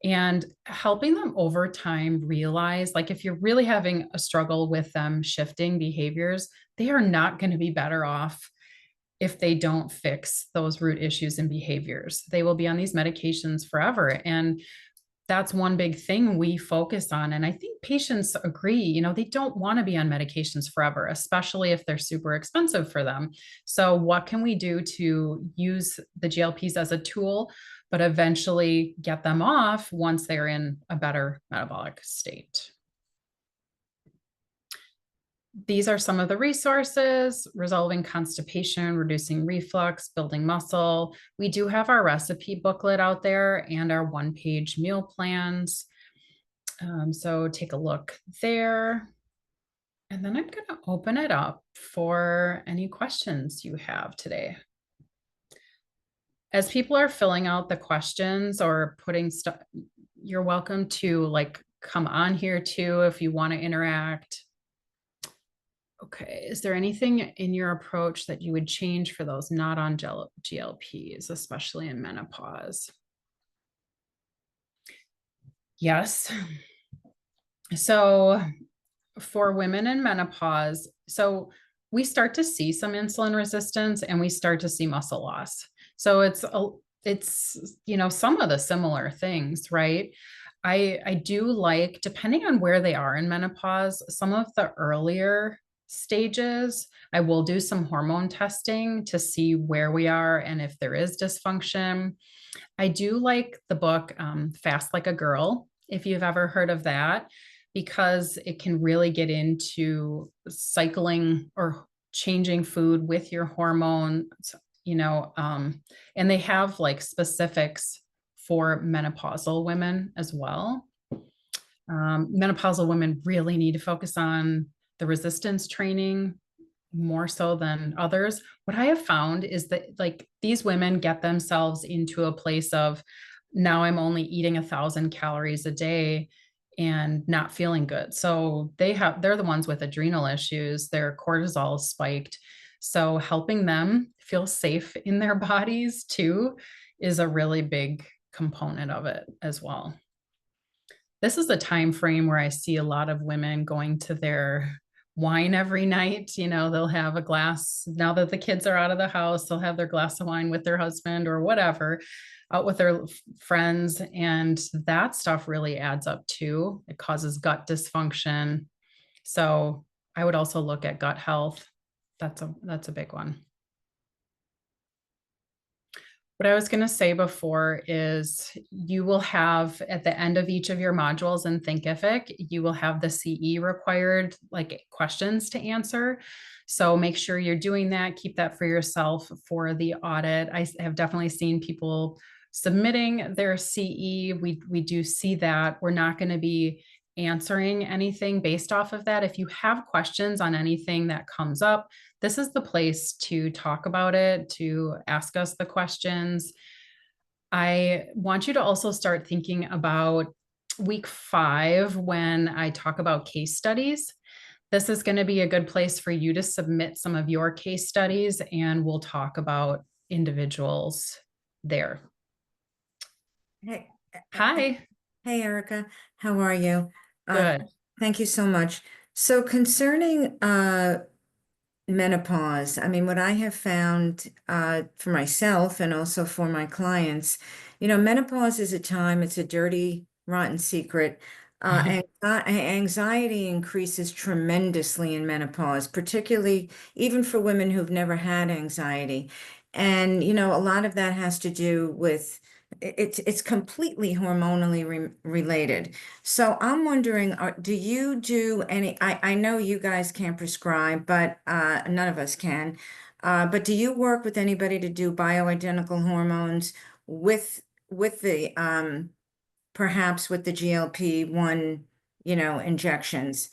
and helping them over time realize, like, if you're really having a struggle with them shifting behaviors, they are not going to be better off if they don't fix those root issues and behaviors. They will be on these medications forever. And that's one big thing we focus on. And I think patients agree, they don't want to be on medications forever, especially if they're super expensive for them. So what can we do to use the GLPs as a tool, but eventually get them off once they're in a better metabolic state? These are some of the resources: resolving constipation, reducing reflux, building muscle. We do have our recipe booklet out there and our one-page meal plans. So take a look there. And then I'm going to open it up for any questions you have today. As people are filling out the questions or putting stuff, you're welcome to come on here too if you want to interact. Okay, is there anything in your approach that you would change for those not on GLPs, especially in menopause? Yes. So for women in menopause, so we start to see some insulin resistance and we start to see muscle loss. So it's some of the similar things, right? I do like, depending on where they are in menopause, some of the earlier stages, I will do some hormone testing to see where we are and if there is dysfunction. I do like the book Fast Like a Girl, if you've ever heard of that, because it can really get into cycling or changing food with your hormones, and they have specifics for menopausal women as well. Menopausal women really need to focus on the resistance training more so than others. What I have found is that these women get themselves into a place of, now I'm only eating 1,000 calories a day and not feeling good. So they're the ones with adrenal issues, their cortisol is spiked. So helping them feel safe in their bodies too is a really big component of it as well. This is the time frame where I see a lot of women going to their wine every night. They'll have a glass, now that the kids are out of the house, they'll have their glass of wine with their husband or whatever, out with their friends. And that stuff really adds up too. It causes gut dysfunction. So I would also look at gut health. That's a big one. What I was going to say before is you will have, at the end of each of your modules in Thinkific, you will have the CE required questions to answer. So make sure you're doing that. Keep that for yourself for the audit. I have definitely seen people submitting their CE. We do see that. We're not going to be answering anything based off of that. If you have questions on anything that comes up, this is the place to talk about it, to ask us the questions. I want you to also start thinking about week 5 when I talk about case studies. This is going to be a good place for you to submit some of your case studies, and we'll talk about individuals there. Hey. Hi. Hey, Erica. How are you? Good. Thank you so much. So concerning menopause. I mean, what I have found for myself and also for my clients, menopause is a time, it's a dirty, rotten secret. Anxiety increases tremendously in menopause, particularly even for women who've never had anxiety. And, a lot of that has to do with it's completely hormonally related. So I'm wondering, do you do any, I know you guys can't prescribe, but none of us can. But do you work with anybody to do bioidentical hormones with the perhaps with the GLP-1, injections?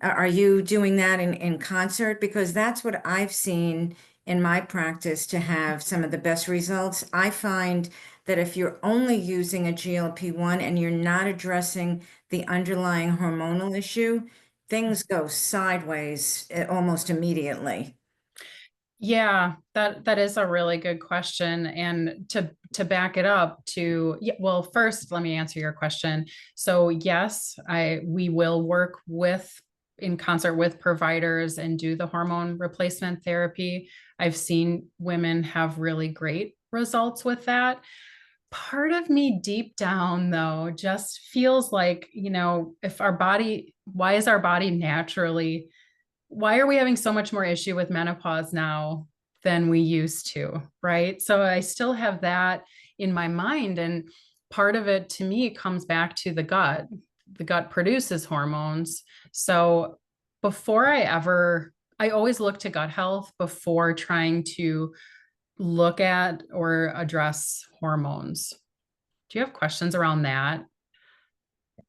Are you doing that in concert? Because that's what I've seen in my practice to have some of the best results. I find that if you're only using a GLP-1 and you're not addressing the underlying hormonal issue, things go sideways almost immediately. Yeah, that is a really good question. And to back it up to, yeah, well, first let me answer your question. So yes, I we will work with in concert with providers and do the hormone replacement therapy. I've seen women have really great results with that. Part of me deep down though just feels like, if our body, why is our body naturally, why are we having so much more issue with menopause now than we used to, right? So I still have that in my mind. And part of it to me comes back to the gut. The gut produces hormones. So before I always look to gut health before trying to look at or address hormones. Do you have questions around that?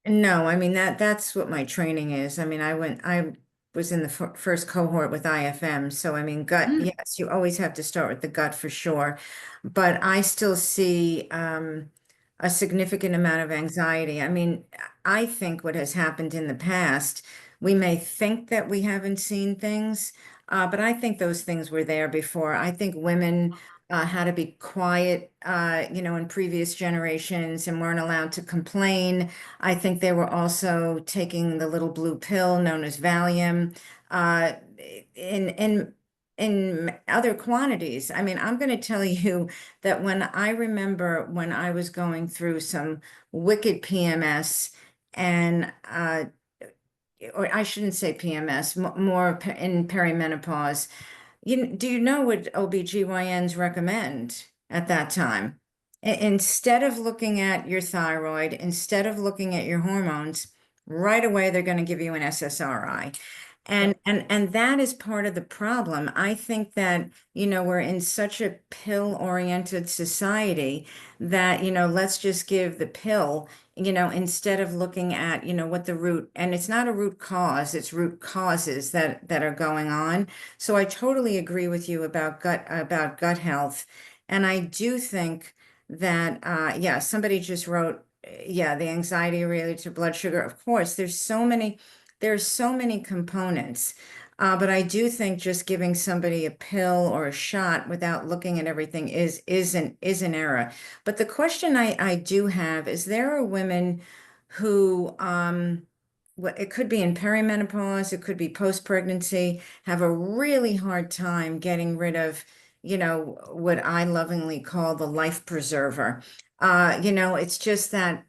No, I mean that's what my training is. I mean, I was in the first cohort with IFM, so I mean, gut, Mm, yes, you always have to start with the gut for sure. But I still see a significant amount of anxiety. I mean, I think what has happened in the past, we may think that we haven't seen things, but I think those things were there before. I think women had to be quiet, in previous generations and weren't allowed to complain. I think they were also taking the little blue pill known as Valium, uh, in in in other quantities. I mean, I'm going to tell you that when I remember when I was going through some wicked PMS and or I shouldn't say PMS, more in perimenopause. Do you know what OBGYNs recommend at that time? Instead of looking at your thyroid, instead of looking at your hormones, right away they're going to give you an SSRI. yep. And that is part of the problem. I think that, we're in such a pill-oriented society that, let's just give the pill, instead of looking at, what the root, and it's not a root cause, it's root causes that are going on. So I totally agree with you about gut health. And I do think that yeah, somebody just wrote, yeah, the anxiety related to blood sugar. Of course, there's so many components. But I do think just giving somebody a pill or a shot without looking at everything is an error. But the question I do have is there are women who it could be in perimenopause, it could be post-pregnancy, have a really hard time getting rid of, what I lovingly call the life preserver. It's just that,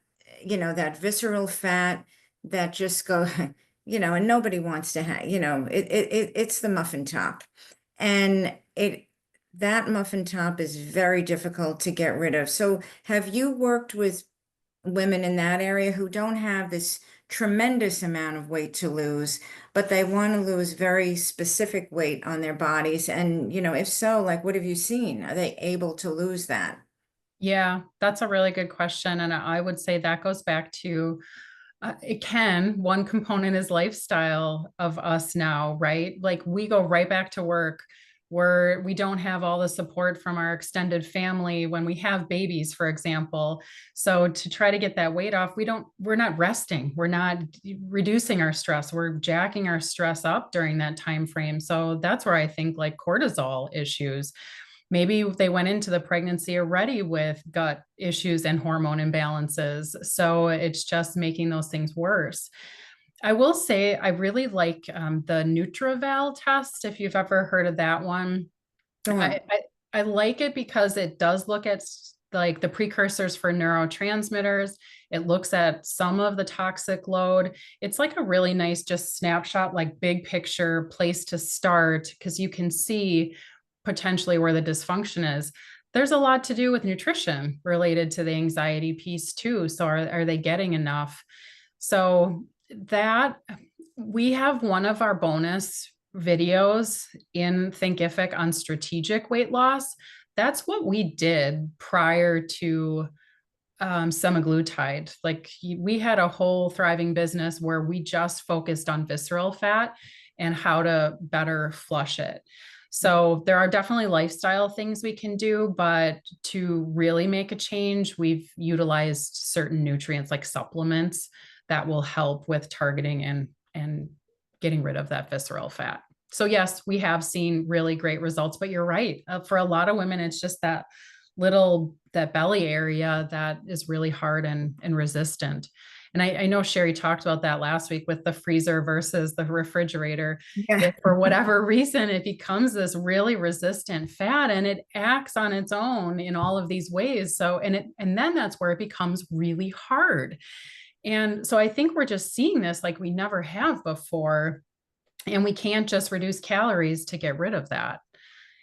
that visceral fat that just go, and nobody wants to have, it's the muffin top. And that muffin top is very difficult to get rid of. So have you worked with women in that area who don't have this tremendous amount of weight to lose, but they want to lose very specific weight on their bodies? And, if so, like, what have you seen? Are they able to lose that? Yeah, that's a really good question. And I would say that goes back to one component is lifestyle of us now, right? Like we go right back to work where we don't have all the support from our extended family when we have babies, for example. So to try to get that weight off, we're not resting. We're not reducing our stress. We're jacking our stress up during that time frame. So that's where I think like cortisol issues, maybe they went into the pregnancy already with gut issues and hormone imbalances. So it's just making those things worse. I will say I really like the Nutraval test, if you've ever heard of that one. Sure. I like it because it does look at like the precursors for neurotransmitters. It looks at some of the toxic load. It's like a really nice just snapshot, like big picture place to start because you can see potentially where the dysfunction is. There's a lot to do with nutrition related to the anxiety piece too. So are they getting enough? So that we have one of our bonus videos in Thinkific on strategic weight loss. That's what we did prior to semaglutide. Like we had a whole thriving business where we just focused on visceral fat and how to better flush it. So there are definitely lifestyle things we can do, but to really make a change, we've utilized certain nutrients like supplements that will help with targeting and getting rid of that visceral fat. So yes, we have seen really great results, but you're right. For a lot of women, it's just that belly area that is really hard and resistant. And I know Sherry talked about that last week with the freezer versus the refrigerator. Yeah. If for whatever reason it becomes this really resistant fat and it acts on its own in all of these ways. So and then that's where it becomes really hard. And so I think we're just seeing this like we never have before. And we can't just reduce calories to get rid of that.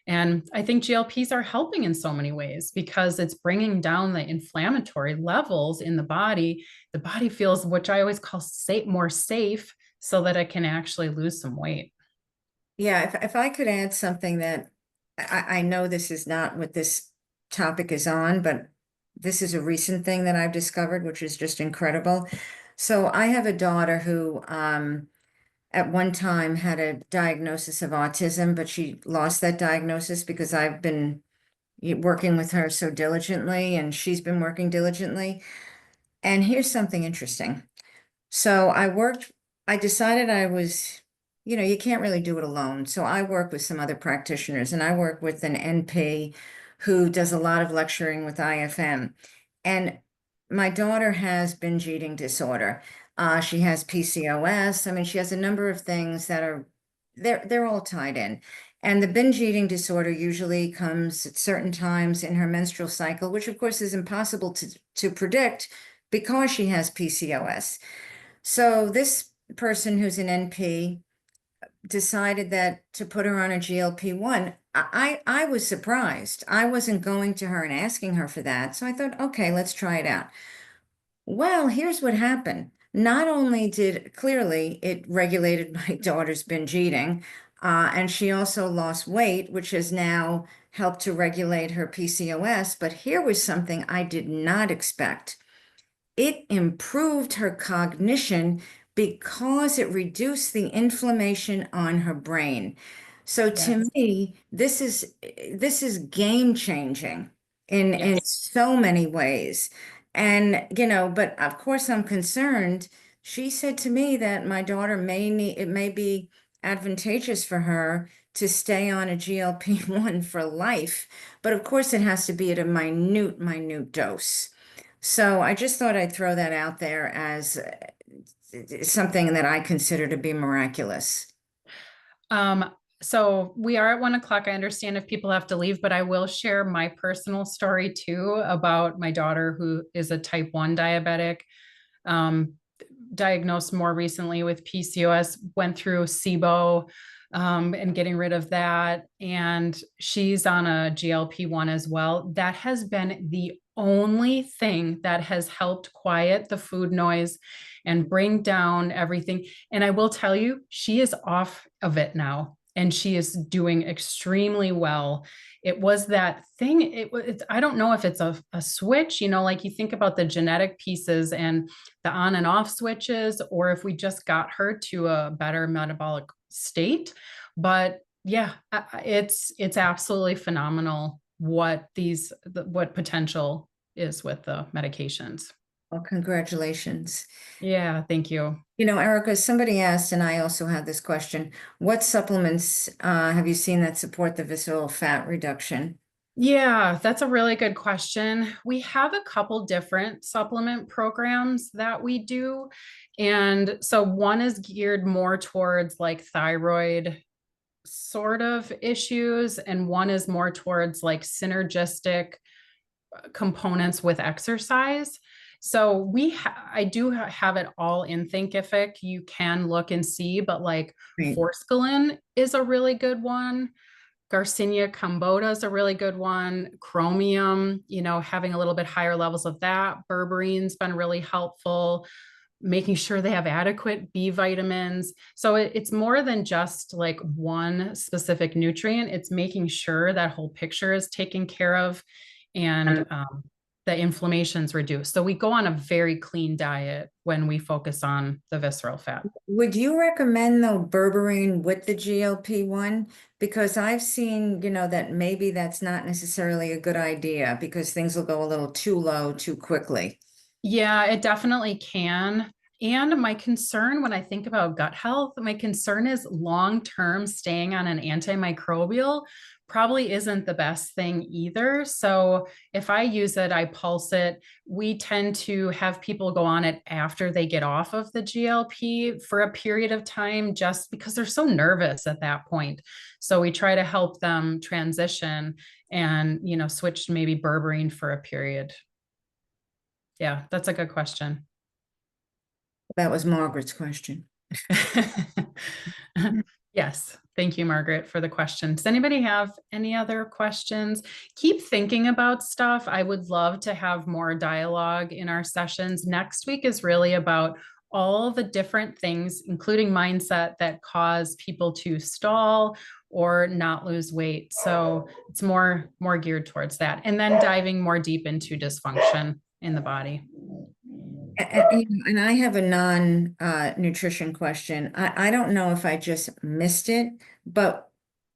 And I think GLPs are helping in so many ways because it's bringing down the inflammatory levels in the body. The body feels, which I always call safe, more safe, so that it can actually lose some weight. Yeah, if I could add something that I know this is not what this topic is on, but this is a recent thing that I've discovered, which is just incredible. So I have a daughter who at one time had a diagnosis of autism, but she lost that diagnosis because I've been working with her so diligently and she's been working diligently. And here's something interesting. So I decided I was, you can't really do it alone. So I work with some other practitioners and I work with an NP who does a lot of lecturing with IFM. And my daughter has binge eating disorder. She has PCOS. I mean, she has a number of things that are, they're all tied in. And the binge eating disorder usually comes at certain times in her menstrual cycle, which of course is impossible to predict because she has PCOS. So this person who's an NP decided that to put her on a GLP-1. I was surprised. I wasn't going to her and asking her for that. So I thought, okay, let's try it out. Well, here's what happened. Not only did clearly it regulated my daughter's binge eating, and she also lost weight, which has now helped to regulate her PCOS. But here was something I did not expect. It improved her cognition because it reduced the inflammation on her brain. So to Yes. me, this is game changing in Yes. so many ways. And but of course I'm concerned. She said to me that my daughter it may be advantageous for her to stay on a GLP-1 for life, but of course it has to be at a minute dose. So I just thought I'd throw that out there as something that I consider to be miraculous. Um, so we are at 1 o'clock. I understand if people have to leave, but I will share my personal story too about my daughter who is a type 1 diabetic. Um, Diagnosed more recently with PCOS, went through SIBO and getting rid of that. And she's on a GLP-1 as well. That has been the only thing that has helped quiet the food noise and bring down everything. And I will tell you, she is off of it now and she is doing extremely well. It was that thing. I don't know if it's a switch, like you think about the genetic pieces and the on and off switches, or if we just got her to a better metabolic state. But yeah, it's absolutely phenomenal what potential is with the medications. Well, congratulations. Yeah, thank you. Erica, somebody asked, and I also had this question, what supplements have you seen that support the visceral fat reduction? Yeah, that's a really good question. We have a couple different supplement programs that we do. And so one is geared more towards like thyroid sort of issues, and one is more towards like synergistic components with exercise. So I do have it all in Thinkific. You can look and see, but like Right. forskolin is a really good one. Garcinia camboda is a really good one. Chromium, having a little bit higher levels of that. Berberine's been really helpful. Making sure they have adequate B vitamins. So it's more than just like one specific nutrient. It's making sure that whole picture is taken care of and the inflammation's reduced. So we go on a very clean diet when we focus on the visceral fat. Would you recommend though berberine with the GLP-1? Because I've seen, that maybe that's not necessarily a good idea because things will go a little too low too quickly. Yeah, it definitely can. And my concern when I think about gut health, my concern is long term staying on an antimicrobial probably isn't the best thing either. So if I use it, I pulse it. We tend to have people go on it after they get off of the GLP for a period of time just because they're so nervous at that point. So we try to help them transition and, switch to maybe berberine for a period. Yeah, that's a good question. That was Margaret's question. Yes, thank you, Margaret, for the question. Does anybody have any other questions? Keep thinking about stuff. I would love to have more dialogue in our sessions. Next week is really about all the different things, including mindset, that cause people to stall or not lose weight. So it's more geared towards that. And then diving more deep into dysfunction in the body. And I have a non-nutrition question. I don't know if I just missed it, but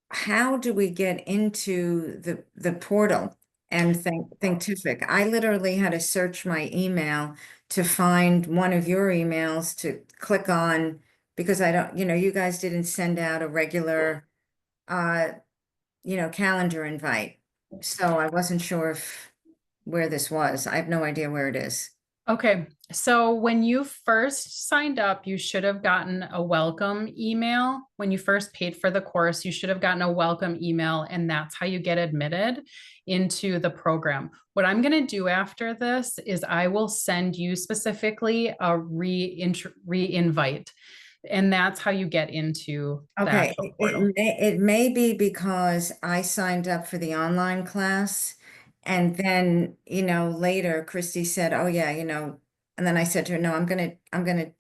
how do we get into the portal and Thinkific? I literally had to search my email to find one of your emails to click on because I don't, you guys didn't send out a regular, uh, calendar invite. So I wasn't sure if where this was. I have no idea where it is. Okay, so when you first signed up, you should have gotten a welcome email. When you first paid for the course, you should have gotten a welcome email, and that's how you get admitted into the program. What I'm going to do after this is I will send you specifically a re-invite, and that's how you get into the Okay, actual it, portal. it may be because I signed up for the online class and then, later Christy said, "Oh yeah, and then I said to her, "No, I'm gonna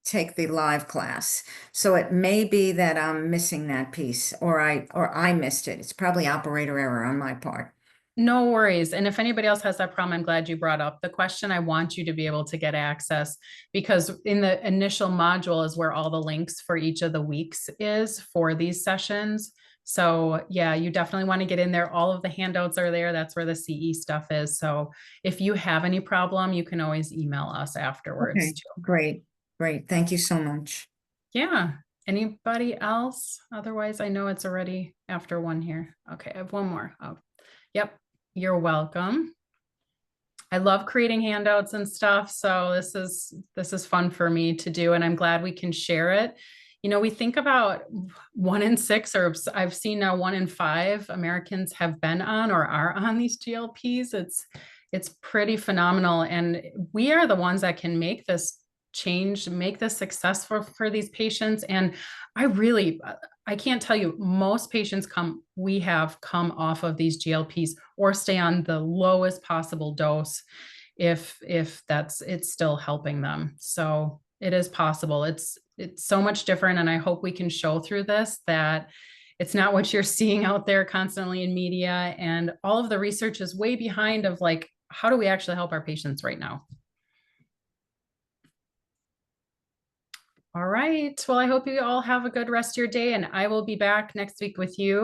take the live class." So it may be that I'm missing that piece or I missed it. It's probably operator error on my part. No worries. And if anybody else has that problem, I'm glad you brought up the question. I want you to be able to get access because in the initial module is where all the links for each of the weeks is for these sessions. So yeah, you definitely want to get in there. All of the handouts are there. That's where the CE stuff is. So if you have any problem, you can always email us afterwards Okay, too. great, great. Thank you so much. Yeah. Anybody else? Otherwise, I know it's already after one here. Okay, I have one more. Oh, yep. You're welcome. I love creating handouts and stuff. So this is fun for me to do, and I'm glad we can share it. We think about 1 in 6, or I've seen now 1 in 5 Americans have been on or are on these GLPs. It's pretty phenomenal, and we are the ones that can make this change, make this successful for these patients. And I can't tell you, most patients we have come off of these GLPs or stay on the lowest possible dose if it's still helping them. So it is possible. It's so much different. And I hope we can show through this that it's not what you're seeing out there constantly in media. And all of the research is way behind of like, how do we actually help our patients right now? All right. Well, I hope you all have a good rest of your day, and I will be back next week with you.